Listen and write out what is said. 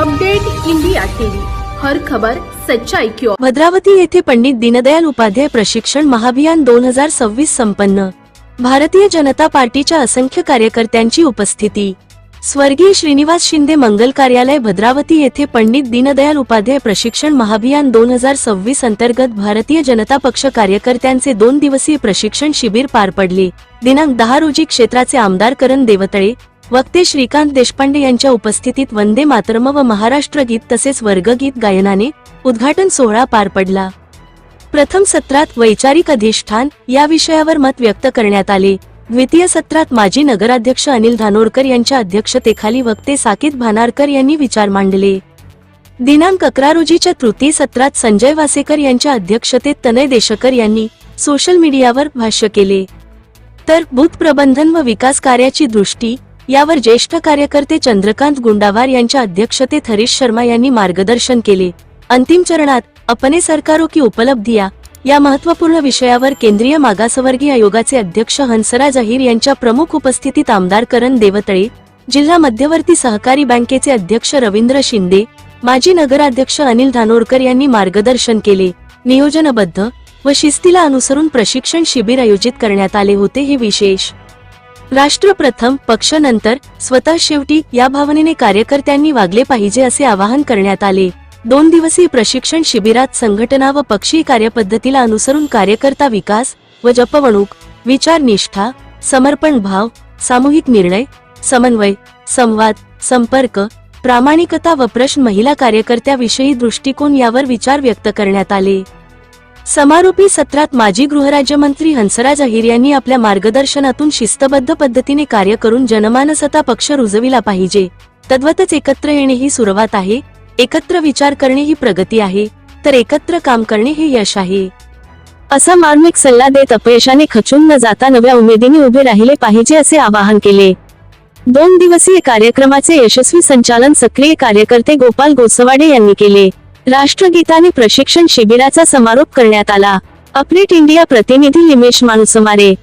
Update India TV, हर खबर सच्चाई की ओर। भद्रावती येथे पंडित दीनदयाल उपाध्याय प्रशिक्षण महाअभियान 2026 संपन्न। भारतीय जनता पार्टीच्या असंख्य कार्यकर्त्यांची उपस्थिती। स्वर्गीय श्रीनिवास शिंदे मंगल कार्यालय भद्रावती येथे पंडित दीनदयाल उपाध्याय प्रशिक्षण महाअभियान 2026 अंतर्गत भारतीय जनता पक्ष कार्यकर्त्यांचे 2 दिवसीय प्रशिक्षण शिबिर पार पडले। दिनांक 10 रोजी क्षेत्राचे आमदार करण देवतळे, वक्ते श्रीकांत देशपांडे यांच्या उपस्थितीत वंदे मातरम व महाराष्ट्र गीत तसेच वर्गगीत गायनाने उद्घाटन सोहळा पार पडला। प्रथम सत्रात वैचारिक अधिष्ठान या विषयावर मत व्यक्त करण्यात आले। द्वितीय सत्रात माजी नगराध्यक्ष अनिल धानोरकर यांच्या अध्यक्षतेखाली वक्ते साकेत भानारकर यांनी विचार मांडले। दिनांक 11 रोजीच्या तृतीय सत्रात संजय वासेकर यांच्या अध्यक्षतेत तनय देशकर यांनी सोशल मीडियावर भाष्य केले। तर बूथ प्रबंधन व विकास कार्याची दृष्टी यावर ज्येष्ठ कार्यकर्ते चंद्रकांत गुंडावार यांच्या अध्यक्षतेत हरीश शर्मा यांनी मार्गदर्शन केले। अंतिम चरणात अपने सरकारों की उपलब्धियां या महत्त्वपूर्ण विषयावर केंद्रीय मागासवर्गीय आयोगाचे अध्यक्ष हंसराज अहिर यांच्या प्रमुख उपस्थितीत आमदार करण देवतळे, जिल्हा मध्यवर्ती सहकारी बँकेचे अध्यक्ष रवींद्र शिंदे, माजी नगराध्यक्ष अनिल धानोरकर यांनी मार्गदर्शन केले। नियोजनबद्ध व शिस्तीला अनुसरून प्रशिक्षण शिबिर आयोजित करण्यात आले होते। हे विशेष। राष्ट्र प्रथम पक्ष नंतर स्वतः शेवटी या भावनेने कार्यकर्त्यांनी वागले पाहिजे असे आवाहन करण्यात आले। 2 दिवसीय प्रशिक्षण शिबिरात संघटना व पक्षीय कार्यपद्धतीला अनुसरून कार्यकर्ता विकास व जपवणूक, विचार निष्ठा, समर्पण भाव, सामूहिक निर्णय, समन्वय, संवाद, संपर्क, प्रामाणिकता व प्रश्न महिला कार्यकर्त्याविषयी दृष्टिकोन यावर विचार व्यक्त करण्यात आले। समारोपी सत्रात माजी गृहराज्यमंत्री हंसराज अहिर यांनी आपल्या मार्गदर्शनातून शिस्तबद्ध पद्धतीने कार्य करून जनमानसता पक्ष रुजविला पाहिजे। तद्वतच एकत्र येणे ही सुरुवात आहे, एकत्र विचार करणे ही प्रगती आहे, तर एकत्र काम करणे हे यश आहे, असा मार्मिक सल्ला देत अपयशाने खचून न जाता नव्या उमेदीने उभे राहिले पाहिजे असे आवाहन केले। 2 दिवसीय कार्यक्रमाचे यशस्वी संचालन सक्रिय कार्यकर्ते गोपाल गोसवाडे यांनी केले। राष्ट्रगीताने प्रशिक्षण शिबिराचा समारोप करण्यात आला। अपडेट इंडिया प्रतिनिधी लिमेश मानुसमारे।